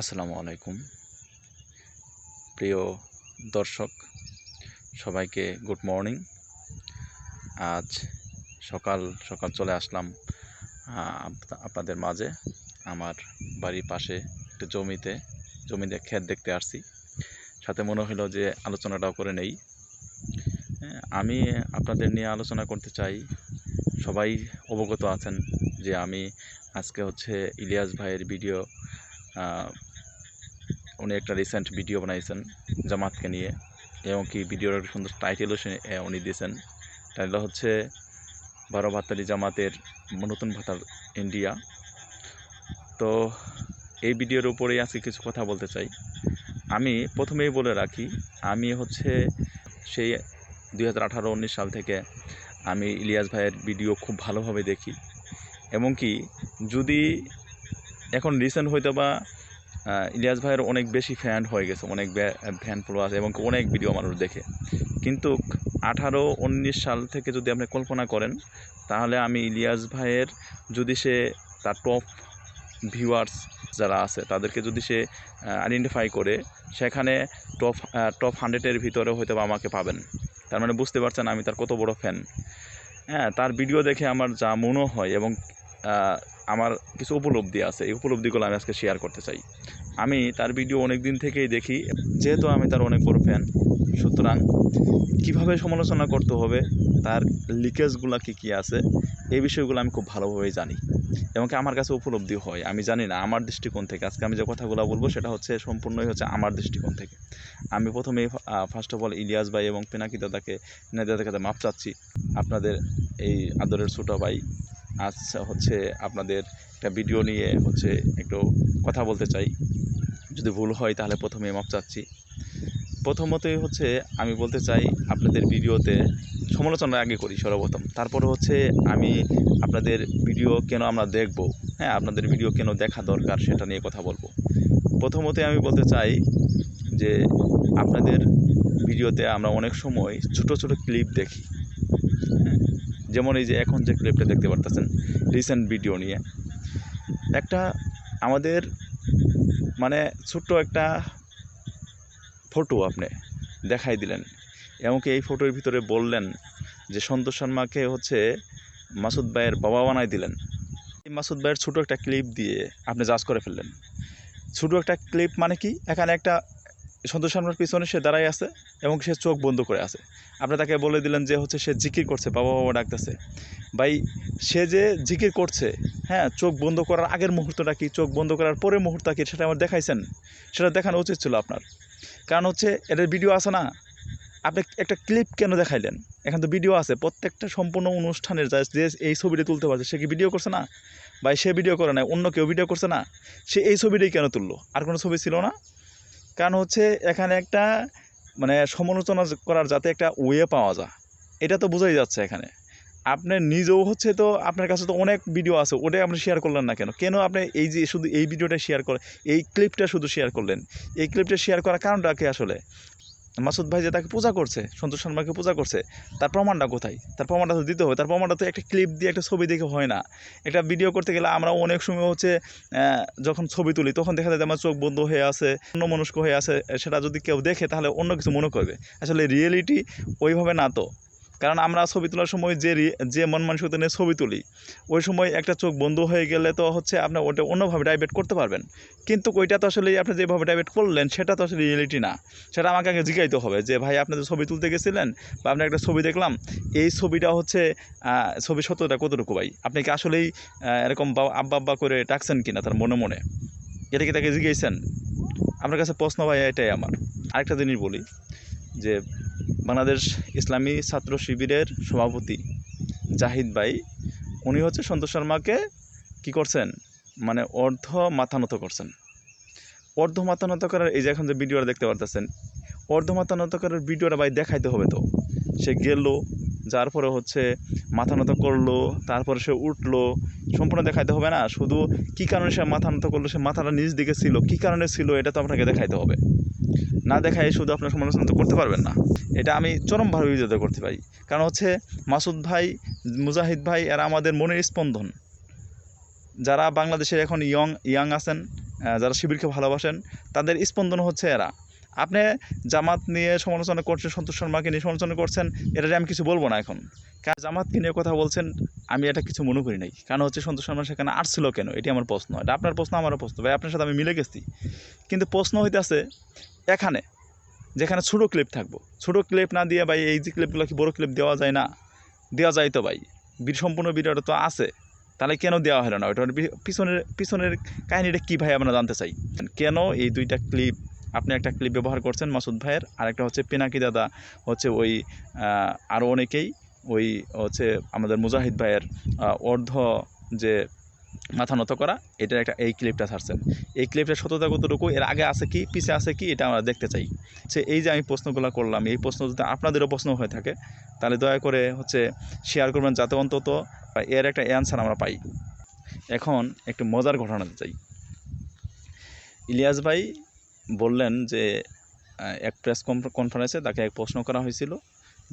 আসসালামু আলাইকুম প্রিয় দর্শক সবাইকে গুড মর্নিং। আজ সকাল সকাল চলে আসলাম আপনাদের মাঝে। আমার বাড়ির পাশে একটা জমিতে ক্ষেত দেখতে আসছি, সাথে মনে হলো যে আলোচনাটাও করে নেই। আমি আপনাদের নিয়ে আলোচনা করতে চাই। সবাই অবগত আছেন যে আমি আজকে ইলিয়াস ভাইয়ের ভিডিও, উনি একটা রিসেন্ট ভিডিও বানাইছেন জামাতকে নিয়ে, এবং কি ভিডিওর একটা সুন্দর টাইটেলও উনি দিয়েছেন। টাইটেলটা হচ্ছে 12 ভাতারি জামাতের নতুন ভাতার ইন্ডিয়া। তো এই ভিডিওর উপরেই আজকে কিছু কথা বলতে চাই। আমি প্রথমেই বলে রাখি, আমি সেই 2018-19 সাল থেকে আমি ইলিয়াস ভাইয়ের ভিডিও খুব ভালোভাবে দেখি, এবং কি যদি এখন রিসেন্ট হয়তো বা ইলিয়াস ভাইয়ের অনেক বেশি ফ্যান হয়ে গেছে, অনেক ফ্যান ফলোয়ার্স এবং অনেক ভিডিও মানুষ দেখে। কিন্তু 18-19 সাল থেকে যদি আপনি কল্পনা করেন, তাহলে আমি ইলিয়াস ভাইয়ের যদি তার টপ ভিউয়ার্স যারা আছে তাদেরকে যদি আইডেন্টিফাই করে, সেখানে টপ 100-এর ভিতরে হয়তো আমাকে পাবেন। তার মানে বুঝতে পারছেন আমি তার কত বড় ফ্যান। তার ভিডিও দেখে আমার যা মনে হয় এবং আমার কিছু উপলব্ধি আছে, এই উপলব্ধিগুলো আমি আজকে শেয়ার করতে চাই। আমি তার ভিডিও অনেক দিন থেকেই দেখি, যেহেতু আমি তার অনেক বড় ফ্যান, সুতরাং কিভাবে সমালোচনা করতে হবে, তার লিকেজগুলো কী আছে, এই বিষয়গুলো আমি খুব ভালোভাবেই জানি এবং আমার কাছে উপলব্ধি হয়। আমি জানি না, আমার দৃষ্টিকোণ থেকে আজকে আমি যে কথাগুলো বলবো সেটা সম্পূর্ণই আমার দৃষ্টিকোণ থেকে। আমি প্রথমেই ফার্স্ট অফ অল ইলিয়াস ভাই এবং পিনাকি দাদাকে কাছে মাপ চাচ্ছি। আপনাদের এই আদরের ছোটো ভাই আজ আপনাদের একটা ভিডিও নিয়ে একটু কথা বলতে চাই। যদি ভুল হয় তাহলে প্রথমেই মাপ চাচ্ছি। প্রথমতই আমি বলতে চাই, আপনাদের ভিডিওতে সমালোচনা আগে করি সর্বপ্রথম, তারপরে আমি আপনাদের ভিডিও কেন আমরা দেখব, আপনাদের ভিডিও কেন দেখা দরকার সেটা নিয়ে কথা বলবো। প্রথমতই আমি বলতে চাই যে আপনাদের ভিডিওতে আমরা অনেক সময় ছোট ছোট ক্লিপ দেখি, যেমন এই যে এখন যে ক্লিপটা দেখতে পারতেছেন রিসেন্ট ভিডিও নিয়ে, একটা আমাদের মানে ছোট্ট একটা ফটো আপনি দেখাই দিলেন, এমনকি এই ফটোর ভিতরে বললেন যে সন্তোষ শর্মাকে মাসুদ ভাইয়ের বাবা বানাই দিলেন। এই মাসুদ ভাইয়ের ছোটো একটা ক্লিপ দিয়ে আপনি জাজ করে ফেললেন। ছোটো একটা ক্লিপ মানে কি, এখানে একটা সন্তোষ শর্মার পিছনে সে দাঁড়াই আছে এবং সে চোখ বন্ধ করে আছে। আপনি তাকে বলে দিলেন যে সে জিকির করছে, বাবা বাবা ডাকতেছে। ভাই, সে যে জিকির করছে, চোখ বন্ধ করার আগের মুহূর্তটা কি, চোখ বন্ধ করার পরের মুহূর্তটা কি, সেটা আমার দেখাইছেন। সেটা দেখানো উচিত ছিল আপনার, কারণ এটার ভিডিও আছে না। আপনি একটা ক্লিপ কেন দেখাইলেন? এখন তো ভিডিও আছে, প্রত্যেকটা সম্পূর্ণ অনুষ্ঠানের যে এই ছবিটা তুলতে পারছে সে কি ভিডিও করছে না? ভাই, সে ভিডিও করে না, অন্য কেউ ভিডিও করছে না, সে এই ছবিটাই কেন তুললো? আর কোনো ছবি ছিল না? কারণ এখানে একটা সমালোচনা করার যাতে একটা ওয়ে পাওয়া যায়, এটা তো বোঝাই যাচ্ছে। এখানে আপনি নিজেও তো আপনার কাছে তো অনেক ভিডিও আছে, ওটাই আপনি শেয়ার করলেন না কেন আপনি এই যে শুধু এই ভিডিওটা শেয়ার করেন, এই ক্লিপটা শুধু শেয়ার করলেন? এই ক্লিপটা শেয়ার করার কারণটা কি? আসলে মাসুদ ভাই যে তাকে পূজা করছে, সন্তোষ শর্মাকে পূজা করছে, তার প্রমাণটা কোথায়? তার প্রমাণটা তো দিতে হবে। তার প্রমাণটা তো একটা ক্লিপ দিয়ে, একটা ছবি দেখে হয় না। একটা ভিডিও করতে গেলে আমরা অনেক সময় যখন ছবি তুলি তখন দেখা যায় আমার চোখ বন্ধ হয়ে আছে, অন্যমনস্ক হয়ে আছে। সেটা যদি কেউ দেখে তাহলে অন্য কিছু মনে করবে। আসলে রিয়েলিটি ওইভাবে না তো। কারণ আমরা ছবি তোলার সময় যে মন মানসিকতা নিয়ে ছবি তুলি, ওই সময় একটা চোখ বন্ধ হয়ে গেলে তো আপনি ওটা অন্যভাবে ডাইভার্ট করতে পারবেন। কিন্তু ওইটা তো আসলে আপনি যেভাবে ডাইভার্ট করলেন সেটা তো আসলে রিয়েলিটি না। সেটা আমাকে আগে জিজ্ঞাইতে হবে যে ভাই, আপনি তো ছবি তুলতে গেছিলেন বা আপনি একটা ছবি দেখলাম, এই ছবিটা ছবি সত্যটা কতটুকু ভাই? আপনি কি আসলেই এরকম আব্বা আব্বা করে ডাকছেন কিনা তার মনে মনে? এটা কি তাকে জিজ্ঞাসেন? আপনার কাছে প্রশ্ন ভাই এটাই আমার। আরেকটা জিনিস বলি যে বাংলাদেশ ইসলামী ছাত্র শিবিরের সভাপতি জাহিদ ভাই, উনি সন্তোষ শর্মাকে কী করছেন, অর্ধ মাথানত করছেন। অর্ধ মাথানত করার এই যে এখন যে ভিডিওটা দেখতে পারতেছেন, অর্ধ মাথানত করার ভিডিওটা ভাই দেখাইতে হবে তো। সে গেল, যার পরে মাথা নত করলো, তারপরে সে উঠলো, সম্পূর্ণ দেখাইতে হবে না? শুধু কী কারণে সে মাথা নত করলো, সে মাথাটা নিচ দিকে ছিল, কী কারণে ছিল, এটা তো আপনাকে দেখাইতে হবে। না দেখায় শুধু আপনার সমালোচনা তো করতে পারবেন না। এটা আমি চরমভাবে বিরোধিত করতে পারি। কারণ মাসুদ ভাই, মুজাহিদ ভাই এরা আমাদের মনের স্পন্দন। যারা বাংলাদেশের এখন ইয়াং আছেন, যারা শিবিরকে ভালোবাসেন তাদের স্পন্দন হচ্ছে এরা। আপনি জামাত নিয়ে সমালোচনা করছেন, সন্তোষ শর্মাকে নিয়ে সমালোচনা করছেন, এটা আমি কিছু বলবো না এখন। কারণ জামাতকে নিয়ে কথা বলছেন, আমি এটা কিছু মনে করি নাই। কারণ হচ্ছে সন্তোষ শর্মা সেখানে আসছিল কেন, এটি আমার প্রশ্ন। এটা আপনার প্রশ্ন, আমারও প্রশ্ন। ভাই আপনার সাথে আমি মিলে গেছি, কিন্তু প্রশ্ন হইতেছে এখানে যেখানে ছোটো ক্লিপ থাকবো, ছোটো ক্লিপ না দিয়ে ভাই এই যে ক্লিপগুলো কি বড়ো ক্লিপ দেওয়া যায় না? দেওয়া যায় তো ভাই, সম্পূর্ণ ভিডিওটা তো আছে, তাহলে কেন দেওয়া হলো না? ওইটার পিছনের কাহিনিটা কী ভাই আমরা জানতে চাই। কেন এই দুইটা ক্লিপ, আপনি একটা ক্লিপ ব্যবহার করছেন মাসুদ ভাইয়ের, আরেকটা হচ্ছে পিনাকি দাদা হচ্ছে ওই আরও অনেকেই ওই হচ্ছে আমাদের মুজাহিদ ভাইয়ের অর্ধ যে মাথা নত করা, এটার একটা এই ক্লিপটা ছাড়ছেন। এই ক্লিপটা সততা কতটুকু, এর আগে আছে কি পিছে আছে কি, এটা আমরা দেখতে চাই। এই যে আমি প্রশ্নগুলো করলাম, এই প্রশ্ন যদি আপনাদেরও প্রশ্ন হয়ে থাকে তাহলে দয়া করে হচ্ছে শেয়ার করবেন, যাতে অন্তত এর একটা অ্যান্সার আমরা পাই। এখন একটু মজার ঘটনাতে চাই। ইলিয়াস ভাই বললেন যে এক প্রেস কনফারেন্সে তাকে এক প্রশ্ন করা হয়েছিল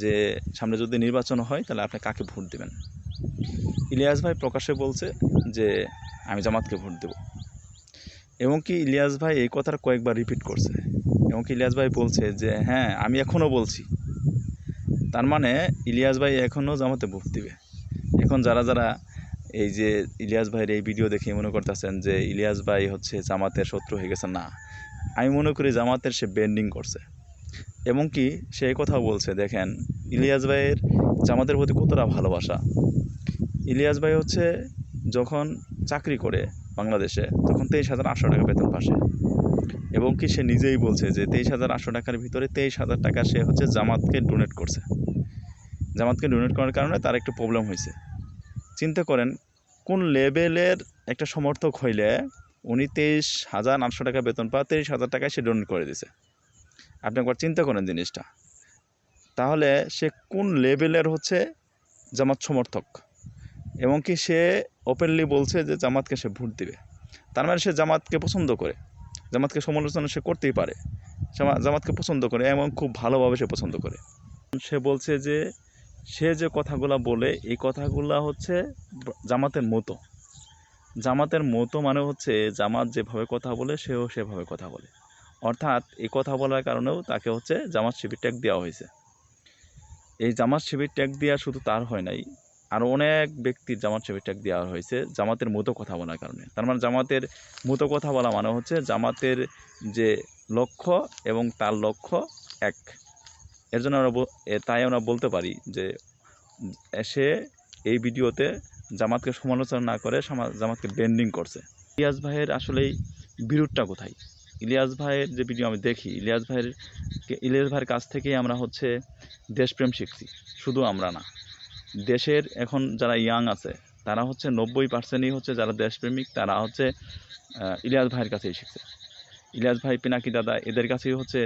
যে সামনে যদি নির্বাচন হয় তাহলে আপনি কাকে ভোট দেবেন। ইলিয়াস ভাই প্রকাশ্যে বলছে যে আমি জামাতকে ভোট দেব, এবং কি ইলিয়াস ভাই এই কথাটা কয়েকবার রিপিট করছে, এবং কি ইলিয়াস ভাই বলছে যে হ্যাঁ আমি এখনও বলছি। তার মানে ইলিয়াস ভাই এখনও জামাতে ভোট দিবে। এখন যারা এই যে ইলিয়াস ভাইয়ের এই ভিডিও দেখে মনে করতেছেন যে ইলিয়াস ভাই হচ্ছে জামাতের শত্রু হয়ে গেছে, না, আমি মনে করি জামাতের সে বেন্ডিং করছে। এবং কি সে কথাও বলছে, দেখেন ইলিয়াস ভাইয়ের জামাতের প্রতি কতটা ভালোবাসা। ইলিয়াস ভাই হচ্ছে যখন চাকরি করে বাংলাদেশে তখন 23,800 টাকা বেতন পাশে, এবং কি সে নিজেই বলছে যে 23,800 টাকার ভিতরে 23,000 টাকা সে হচ্ছে জামাতকে ডোনেট করছে। জামাতকে ডোনেট করার কারণে তার একটু প্রবলেম হয়েছে। চিন্তা করেন কোন লেভেলের একটা সমর্থক হইলে উনি 23,800 টাকা বেতন পাওয়া 23,000 টাকায় সে ডোনেট করে দিছে। আপনি একবার চিন্তা করেন জিনিসটা, তাহলে সে কোন লেভেলের হচ্ছে জামাত সমর্থক। এবং কি সে ওপেনলি বলছে যে জামাতকে সে ভোট দিবে। তার মানে সে জামাতকে পছন্দ করে, জামাতকে সমালোচনা সে করতেই পারে, জামাতকে পছন্দ করে এবং খুব ভালোভাবে সে পছন্দ করে। সে বলছে যে সে যে কথাগুলো বলে এই কথাগুলো হচ্ছে জামাতের মতো। জামাতের মতো মানে হচ্ছে জামাত যেভাবে কথা বলে সেও সেভাবে কথা বলে, অর্থাৎ এই কথা বলার কারণেও তাকে হচ্ছে জামাত শিবির ট্যাগ দেওয়া হয়েছে। এই জামাত শিবির ট্যাগ দেওয়া শুধু তার হয় নাই, আরও অনেক ব্যক্তির জামাত শিবির ট্যাগ দেওয়া হয়েছে জামাতের মতো কথা বলার কারণে। তার মানে জামাতের মতো কথা বলা মানে হচ্ছে জামাতের যে লক্ষ্য এবং তার লক্ষ্য এক। এর জন্য তাই আমরা বলতে পারি যে সে এই ভিডিওতে জামাতকে সমালোচনা না করে জামাতকে বেন্ডিং করছে। ইলিয়াস ভাইয়ের আসলেই বিরোধটা কোথায়? ইলিয়াস ভাইয়ের যে ভিডিও আমি দেখি, ইলিয়াস ভাইয়ের কাছ থেকেই আমরা হচ্ছে দেশপ্রেম শিখছি। শুধু আমরা না, দেশের এখন যারা ইয়াং আছে তারা হচ্ছে 90%ই হচ্ছে যারা দেশপ্রেমিক, তারা হচ্ছে ইলিয়াস ভাইয়ের কাছেই শিখছে। ইলিয়াস ভাই, পিনাকি দাদা, এদের কাছেই হচ্ছে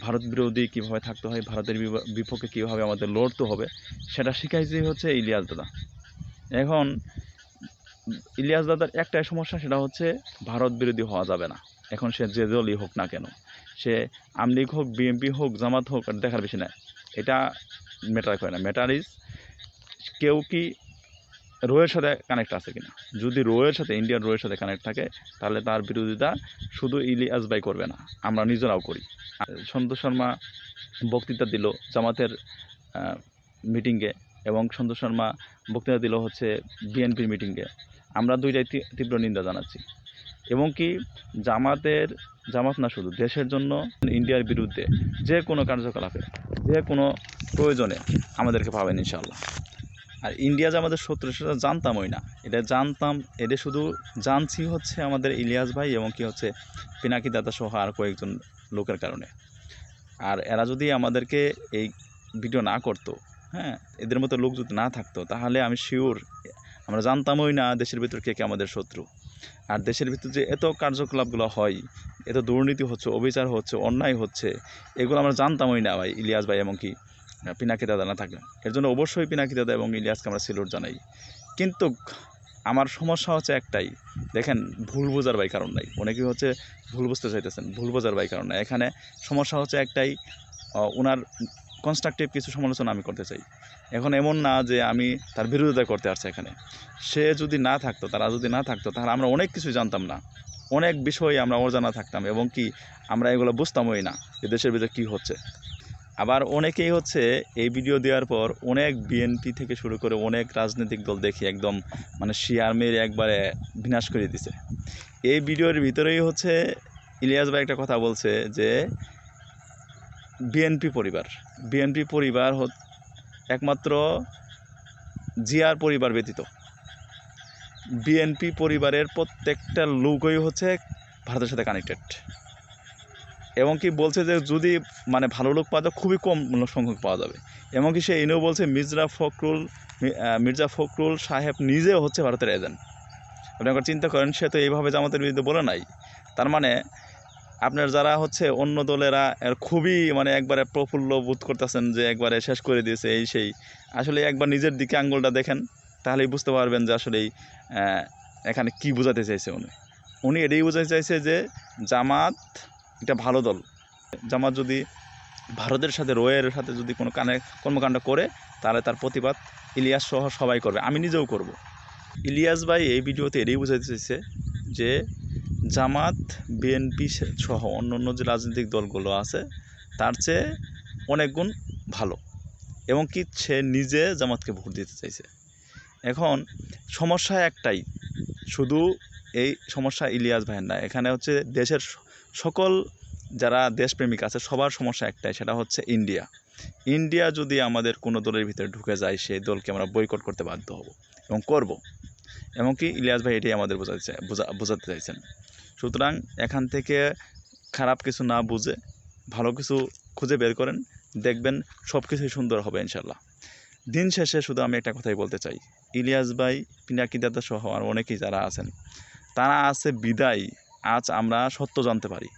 ভারত বিরোধী কীভাবে থাকতে হয়, ভারতের বিপক্ষে কীভাবে আমাদের লড়তে হবে, সেটা শিখাইছে হচ্ছে ইলিয়াস দাদা। এখন ইলিয়াস দাদার একটাই সমস্যা, সেটা হচ্ছে ভারত বিরোধী হওয়া যাবে না। এখন সে যে দলই হোক না কেন, সে আওয়ামী লীগ হোক, বিএনপি হোক, জামাত হোক, দেখার বেশি না, এটা ম্যাটার করে না। ম্যাটার ইজ কেউ কি রোয়ের সাথে কানেক্ট আছে কিনা। যদি রোয়ের সাথে, ইন্ডিয়ান রোয়ের সাথে কানেক্ট থাকে, তাহলে তার বিরোধিতা শুধু ইলিয়াস ভাই করবে না, আমরা নিজেরাও করি। সন্তোষ শর্মা বক্তৃতা দিল জামাতের মিটিংয়ে, এবং সন্তোষ শর্মা বক্তৃতা দিল হচ্ছে বিএনপির মিটিংয়ে। আমরা দুইটাই তীব্র নিন্দা জানাচ্ছি। এবং কি জামাত না শুধু দেশের জন্য, ইন্ডিয়ার বিরুদ্ধে যে কোনো কার্যকলাপে, যে কোনো প্রয়োজনে আমাদেরকে পাবেন ইনশাআল্লাহ। আর ইন্ডিয়া যে আমাদের শত্রু সেটা জানতামই না, এটা জানতাম, এটা শুধু জানছি হচ্ছে আমাদের ইলিয়াস ভাই এবং কি হচ্ছে পিনাকি দাদা সহ আর কয়েকজন লোকের কারণে। আর এরা যদি আমাদেরকে এই ভিডিও না করতো, হ্যাঁ, এদের মতো লোক যদি না থাকতো, তাহলে আমি শিওর আমরা জানতামই না দেশের ভিতর কে কে আমাদের শত্রু। আর দেশের ভিতর যে এত কার্যকলাপগুলো হয়, এত দুর্নীতি হচ্ছে, অবিচার হচ্ছে, অন্যায় হচ্ছে, এগুলো আমরা জানতামই না ভাই, ইলিয়াস ভাই এবং কি পিনাকি দাদা না থাকলে। এর জন্য অবশ্যই পিনাকি দাদা এবং ইলিয়াসকে আমরা সেলুট জানাই। কিন্তু আমার সমস্যা হচ্ছে একটাই, দেখেন ভুল বোঝার ভাই কারণ নাই, অনেকেই হচ্ছে ভুল বুঝতে চাইতেছেন, ভুল বোঝার ভাই কারণ নাই। এখানে সমস্যা হচ্ছে একটাই, ওনার কনস্ট্রাকটিভ কিছু সমালোচনা আমি করতে চাই। এখন এমন না যে আমি তার বিরোধিতা করতে আসছি এখানে। সে যদি না থাকতো, তারা যদি না থাকতো, তাহলে আমরা অনেক কিছু জানতাম না। অনেক বিষয় আমরা অজানা থাকতাম এবং কি আমরা এগুলো বুঝতামই না যে দেশের ভিতরে কী হচ্ছে। আবার অনেকেই হচ্ছে এই ভিডিও দেওয়ার পর অনেক বিএনপি থেকে শুরু করে অনেক রাজনৈতিক দল দেখি একদম মানে শিয়ার মেরে একবারে বিনাশ করে দিছে। এই ভিডিওর ভিতরেই হচ্ছে ইলিয়াস ভাই একটা কথা বলছে যে বিএনপি পরিবার একমাত্র জিয়ার পরিবার ব্যতীত বিএনপি পরিবারের প্রত্যেকটা লোকই হচ্ছে ভারতের সাথে কানেক্টেড, এবং কি বলছে যে যদি মানে ভালো লোক পাওয়া যায় খুবই কম সংখ্যক পাওয়া যাবে। এমনকি সে এনেও বলছে মির্জা ফখরুল সাহেব নিজেও হচ্ছে ভারতের এজেন্ট। আপনি একবার চিন্তা করেন, সে তো এইভাবে জামাতের বিরুদ্ধে বলে নাই। তার মানে আপনার যারা হচ্ছে অন্য দলেরা খুবই মানে একবারে প্রফুল্ল বোধ করতেছেন যে একবারে শেষ করে দিয়েছে এই সেই, আসলে একবার নিজের দিকে আঙ্গুলটা দেখেন তাহলেই বুঝতে পারবেন যে আসলে এখানে কি বোঝাতে চাইছে উনি এটাই বোঝাতে চাইছে যে জামাত একটা ভালো দল। জামাত যদি ভারতের সাথে রোয়ের সাথে যদি কোনো কর্মকাণ্ড করে তাহলে তার প্রতিবাদ ইলিয়াস সহ সবাই করবে, আমি নিজেও করব। ইলিয়াস ভাই এই ভিডিওতে এটাই বোঝাতে চাইছে যে জামাত বিএনপি সহ অন্য যে রাজনৈতিক দলগুলো আছে তার চেয়ে অনেক গুণ ভালো, এবং কি সে নিজে জামাতকে ভোট দিতে চাইছে। এখন সমস্যা একটাই, শুধু এই সমস্যা ইলিয়াস ভাইয়ের না, এখানে হচ্ছে দেশের সকল যারা দেশপ্রেমিক আছে সবার সমস্যা একটাই, সেটা হচ্ছে ইন্ডিয়া যদি আমাদের কোনো দলের ভিতরে ঢুকে যায় সেই দলকে আমরা বয়কট করতে বাধ্য হব এবং করব। এমনকি ইলিয়াস ভাই এটাই আমাদের বোঝাতে চাইছেন। সুতরাং এখান থেকে খারাপ কিছু না বুঝে ভালো কিছু খুঁজে বের করেন, দেখবেন সব কিছুই সুন্দর হবে ইনশাল্লাহ। দিন শেষে শুধু আমি একটা কথাই বলতে চাই, ইলিয়াস ভাই, পিনাকি দাদা সহ আর অনেকেই যারা আছেন তারা আছে বিদায় আজ আমরা সত্য জানতে পারি।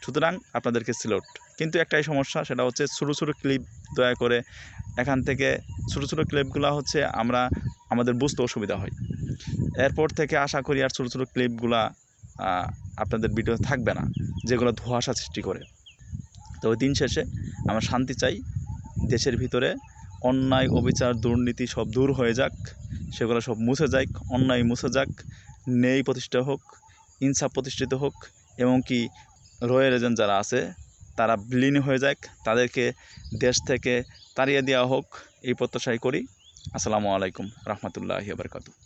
সুতরাং আপনাদেরকে সিলেক্ট, কিন্তু একটাই সমস্যা, সেটা হচ্ছে ছোটো ছোটো ক্লিপ দয়া করে এখান থেকে ছোটো ক্লিপগুলো হচ্ছে আমাদের বুঝতে অসুবিধা হয়। এরপর থেকে আশা করি আর ছোটো ক্লিপগুলা আপনাদের ভিডিও থাকবে না, যেগুলো ধোঁয়াশা সৃষ্টি করে। তো দিন শেষে আমরা শান্তি চাই, দেশের ভিতরে অন্যায় অবিচার দুর্নীতি সব দূর হয়ে যাক, সেগুলো সব মুছে যাক, অন্যায় মুছে যাক, ন্যায় প্রতিষ্ঠা হোক, ইনসাফ প্রতিষ্ঠিত হোক, এবং কি রয়ের এজেন্ট যারা আছে তারা বিলীন হয়ে যাক, তাদেরকে দেশ থেকে তাড়িয়ে দেওয়া হোক, এই প্রত্যাশাই করি। আসসালামু আলাইকুম রহমতুল্লাহি ওয়া বারাকাতুহু।